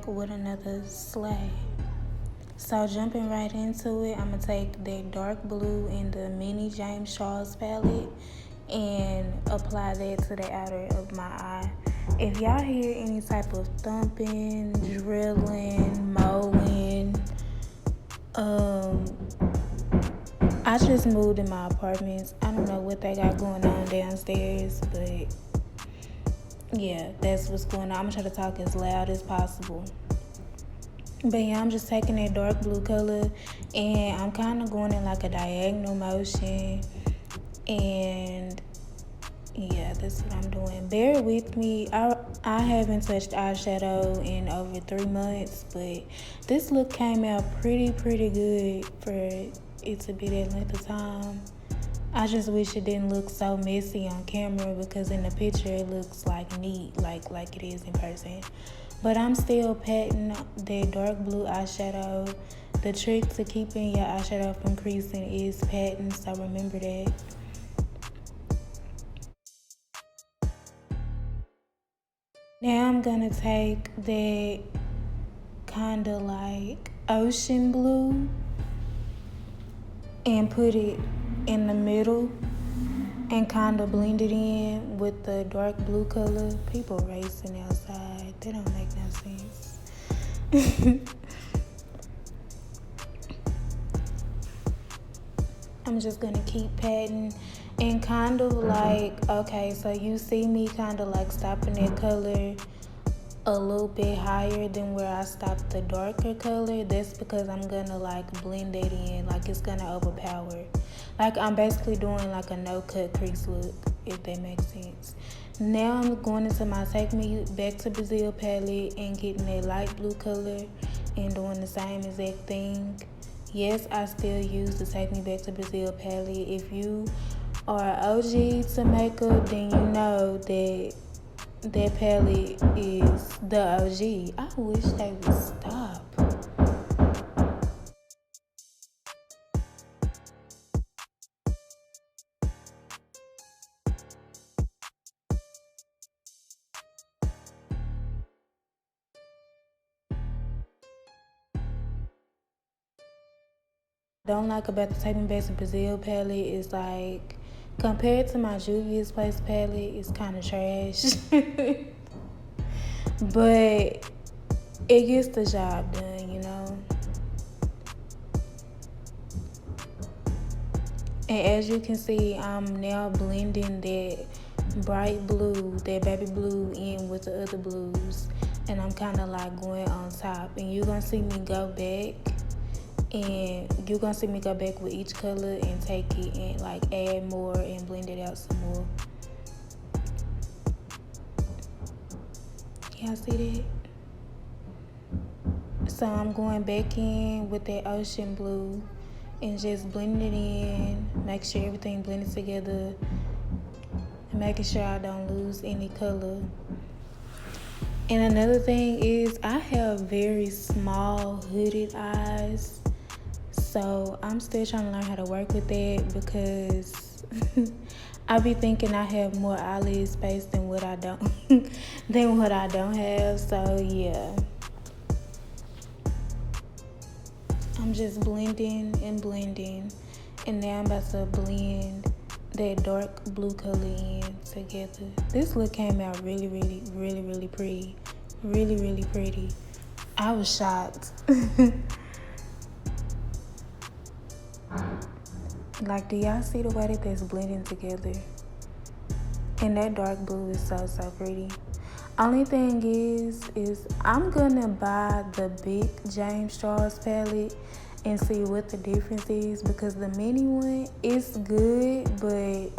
with another slay. So jumping right into it, I'm going to take that dark blue in the mini James Charles palette and apply that to the outer of my eye. If y'all hear any type of thumping, drilling, mowing, I just moved in my apartments. I don't know what they got going on downstairs, but yeah, that's what's going on. I'm gonna try to talk as loud as possible. But yeah, I'm just taking that dark blue color and I'm kind of going in like a diagonal motion. And yeah, that's what I'm doing. Bear with me. I haven't touched eyeshadow in over 3 months, but this look came out pretty good for it to be that length of time. I just wish it didn't look so messy on camera, because in the picture it looks like neat, like it is in person. But I'm still patting the dark blue eyeshadow. The trick to keeping your eyeshadow from creasing is patting, so remember that. Now I'm gonna take that kind of like ocean blue and put it in the middle and kind of blend it in with the dark blue color. People racing outside. They don't make no sense. I'm just gonna keep patting and kind of like, okay, so you see me kind of like stopping that color a little bit higher than where I stopped the darker color. That's because I'm gonna like blend it in, like it's gonna overpower. Like I'm basically doing like a no cut crease look, if that makes sense. Now I'm going into my Take Me Back to Brazil palette and getting that light blue color and doing the same exact thing. Yes, I still use the Take Me Back to Brazil palette. If you are an OG to makeup, then you know that that palette is the OG. I wish they would stop. Don't like about the Take Me Back to Brazil palette is like, compared to my Juvia's Place palette, it's kind of trash. But it gets the job done, you know. And as you can see, I'm now blending that bright blue, that baby blue, in with the other blues. And I'm kind of like going on top. And you're going to see me go back. And you're going to see me go back with each color and take it and like add more and blend it out some more. Y'all see that? So I'm going back in with that ocean blue and just blending it in. Make sure everything blended together. And making sure I don't lose any color. And another thing is I have very small hooded eyes. So I'm still trying to learn how to work with that, because I be thinking I have more eyelid space than what I don't have. So yeah. I'm just blending and blending. And now I'm about to blend that dark blue color in together. This look came out really pretty. Really pretty. I was shocked. Like, do y'all see the way that that's blending together? And that dark blue is so pretty. Only thing is I'm gonna buy the big James Charles palette and see what the difference is, because the mini one is good, but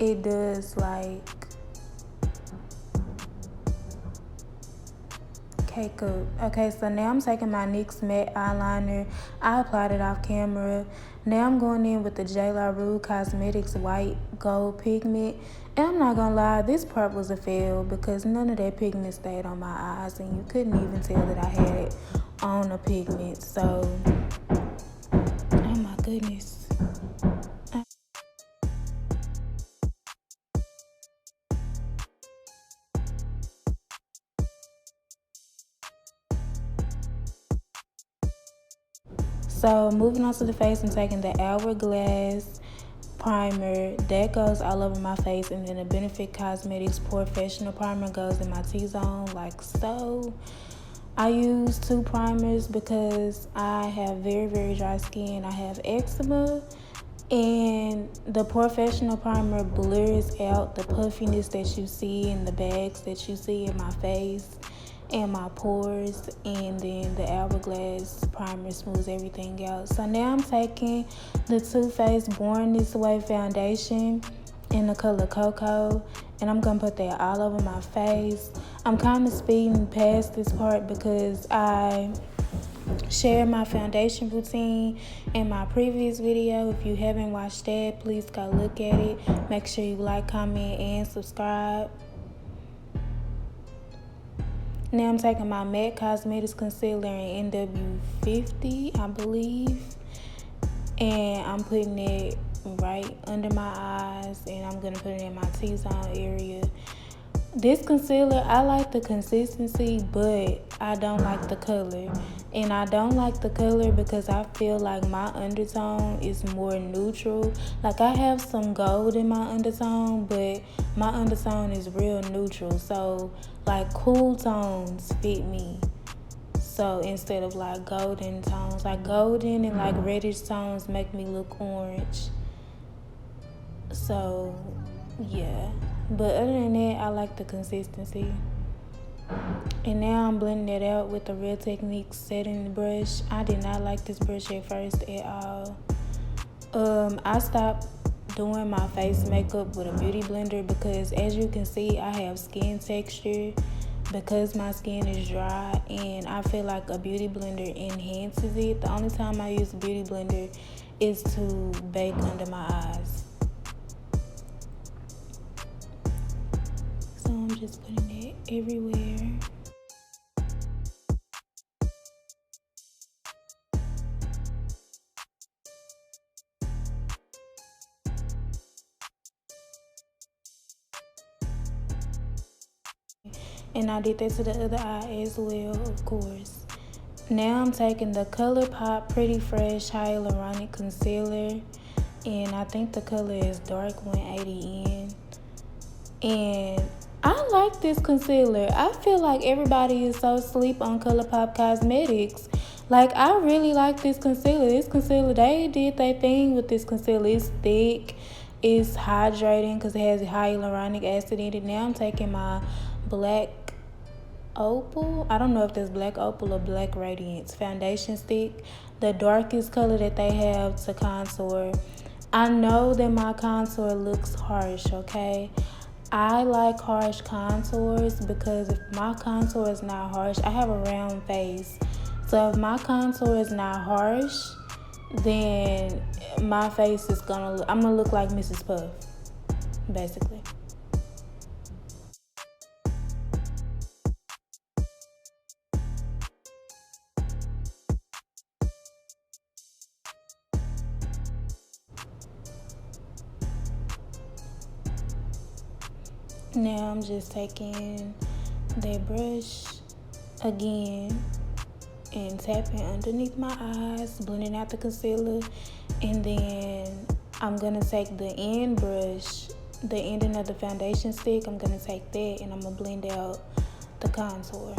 it does like cake up. Okay, so now I'm taking my NYX matte eyeliner. I applied it off camera. Now I'm going in with the J. La Rue Cosmetics white gold pigment. And I'm not gonna lie, this part was a fail because none of that pigment stayed on my eyes, and you couldn't even tell that I had it on a pigment. So, oh my goodness. So moving on to the face, I'm taking the Hourglass primer that goes all over my face, and then the Benefit Cosmetics Professional primer goes in my T-zone like so. I use 2 primers because I have very, very dry skin. I have eczema, and the Professional primer blurs out the puffiness that you see in the bags that you see in my face and my pores, and then the Hourglass primer smooths everything out. So now I'm taking the Too Faced Born This Way foundation in the color Cocoa, and I'm gonna put that all over my face. I'm kind of speeding past this part because I shared my foundation routine in my previous video. If you haven't watched that, please go look at it. Make sure you like, comment, and subscribe. Now I'm taking my MAC Cosmetics Concealer in NW50, I believe, and I'm putting it right under my eyes, and I'm going to put it in my T-zone area. This concealer, I like the consistency, but I don't like the color. And I don't like the color because I feel like my undertone is more neutral. Like, I have some gold in my undertone, but my undertone is real neutral. So, like, cool tones fit me. So, instead of, like, golden tones. Like, golden and, like, reddish tones make me look orange. So, yeah. But other than that, I like the consistency. And now I'm blending it out with the Real Techniques setting brush. I did not like this brush at first at all. I stopped doing my face makeup with a beauty blender because, as you can see, I have skin texture because my skin is dry, and I feel like a beauty blender enhances it. The only time I use a beauty blender is to bake under my eyes. So I'm just putting it everywhere. And I did that to the other eye as well, of course. Now I'm taking the ColourPop Pretty Fresh Hyaluronic Concealer, and I think the color is Dark 180N. And I like this concealer. I feel like everybody is so sleep on ColourPop Cosmetics. Like, I really like this concealer. This concealer, they did their thing with this concealer. It's thick, it's hydrating because it has hyaluronic acid in it. Now I'm taking my Black Opal, I don't know if that's Black Opal or Black Radiance foundation stick, the darkest color that they have to contour. I know that my contour looks harsh, okay? I like harsh contours because if my contour is not harsh, I have a round face. So if my contour is not harsh, then my face is I'm gonna look like Mrs. Puff, basically. Now I'm just taking that brush again and tapping underneath my eyes, blending out the concealer, and then I'm gonna take the end brush, the ending of the foundation stick, I'm gonna take that and I'm gonna blend out the contour.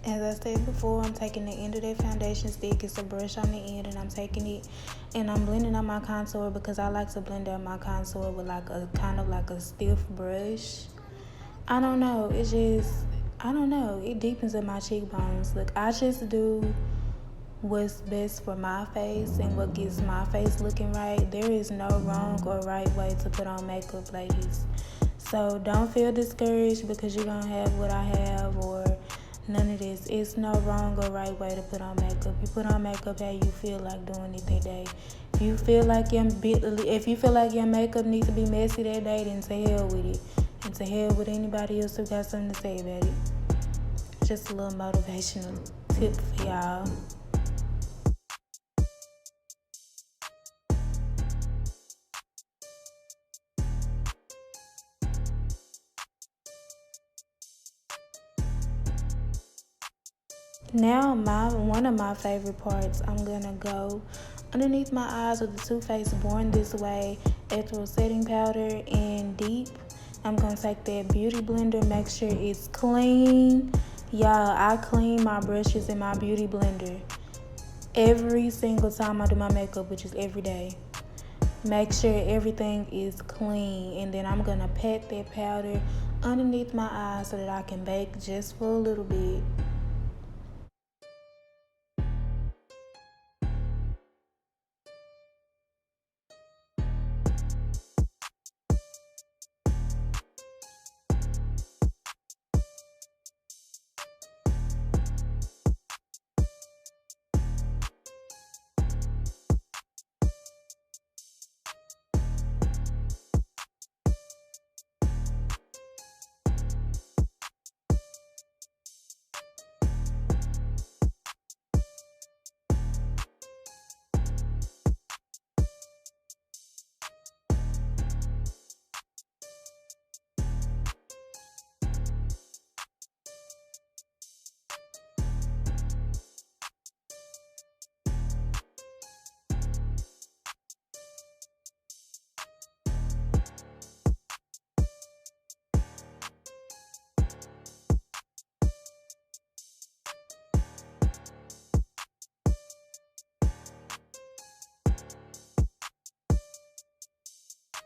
As I said before, I'm taking the end of that foundation stick. It's a brush on the end, and I'm taking it and I'm blending out my contour because I like to blend out my contour with like a kind of like a stiff brush. I don't know. It deepens up my cheekbones. Look, I just do what's best for my face and what gets my face looking right. There is no wrong or right way to put on makeup, ladies. So don't feel discouraged because you don't have what I have or none of this. It's no wrong or right way to put on makeup. You put on makeup how you feel like doing it that day. If you feel like your makeup needs to be messy that day, then to hell with it. And to hell with anybody else who got something to say about it. Just a little motivational tip for y'all. Now, one of my favorite parts, I'm gonna go underneath my eyes with the Too Faced Born This Way Actual Setting Powder in Deep. I'm gonna take that beauty blender, make sure it's clean. Y'all, I clean my brushes in my beauty blender every single time I do my makeup, which is every day. Make sure everything is clean, and then I'm gonna pat that powder underneath my eyes so that I can bake just for a little bit.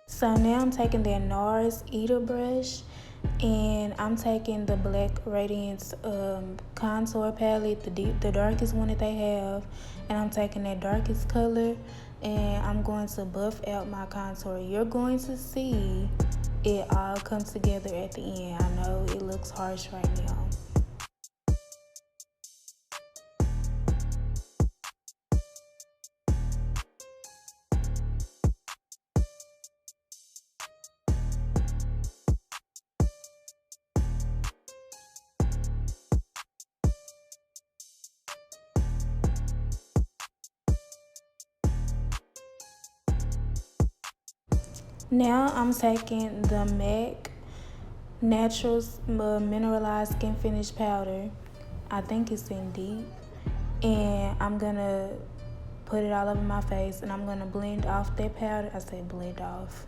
So now I'm taking the NARS Eater brush and I'm taking the Black Radiance contour palette, the darkest one that they have, and I'm taking that darkest color and I'm going to buff out my contour. You're going to see it all come together at the end. I know it looks harsh right now. Now I'm taking the MAC Naturals Mineralized Skin Finish Powder. I think it's in Deep. And I'm gonna put it all over my face and I'm gonna blend off that powder. I say blend off.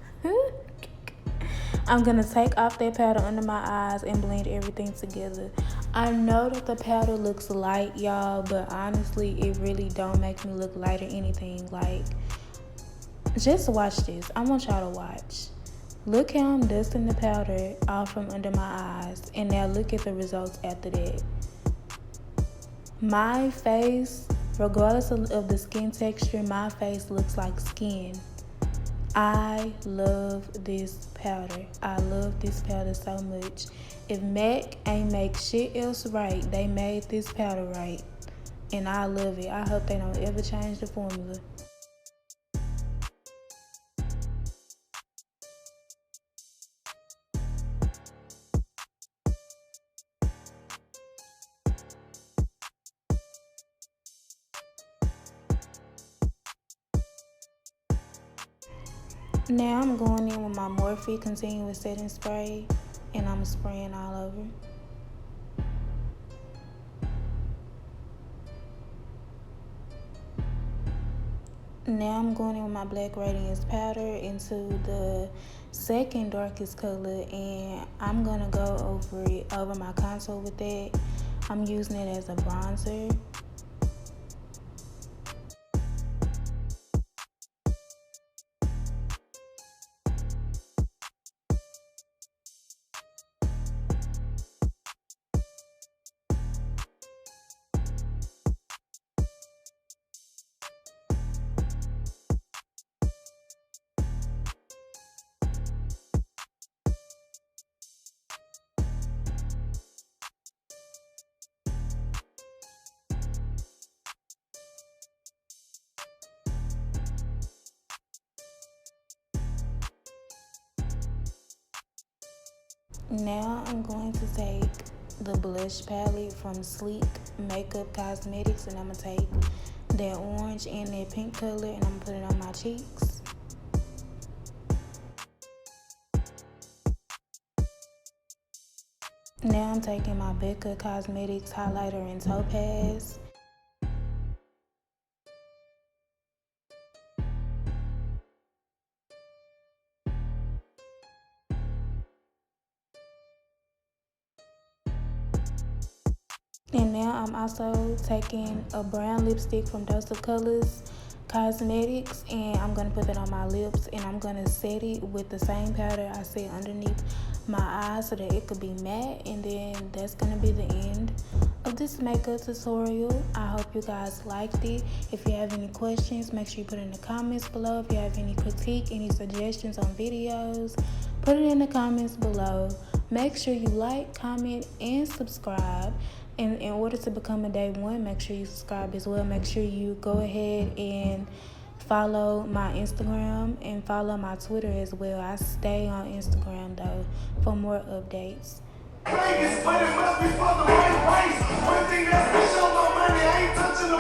I'm gonna take off that powder under my eyes and blend everything together. I know that the powder looks light, y'all, but honestly, it really don't make me look light or anything. Like, just watch this. I want y'all to watch. Look how I'm dusting the powder off from under my eyes, and now look at the results after that. My face, regardless of the skin texture, my face looks like skin. I love this powder. I love this powder so much. If MAC ain't make shit else right, they made this powder right. And I love it. I hope they don't ever change the formula. Now I'm going in with my Morphe Continuous Setting Spray and I'm spraying all over. Now I'm going in with my Black Radiance powder into the second darkest color and I'm going to go over my contour with that. I'm using it as a bronzer. Now I'm going to take the blush palette from Sleek Makeup Cosmetics, and I'm going to take that orange and that pink color, and I'm going to put it on my cheeks. Now I'm taking my Becca Cosmetics highlighter in Topaz. And now I'm also taking a brown lipstick from Dose of Colors Cosmetics, and I'm going to put that on my lips, and I'm going to set it with the same powder I set underneath my eyes so that it could be matte. And then that's going to be the end of this makeup tutorial. I hope you guys liked it. If you have any questions, make sure you put it in the comments below. If you have any critique, any suggestions on videos, put it in the comments below. Make sure you like, comment, and subscribe. And in order to become a day one, make sure you subscribe as well. Make sure you go ahead and follow my Instagram and follow my Twitter as well. I stay on Instagram though for more updates. But it must be for the right price. One thing that's for sure, my money, I ain't touching the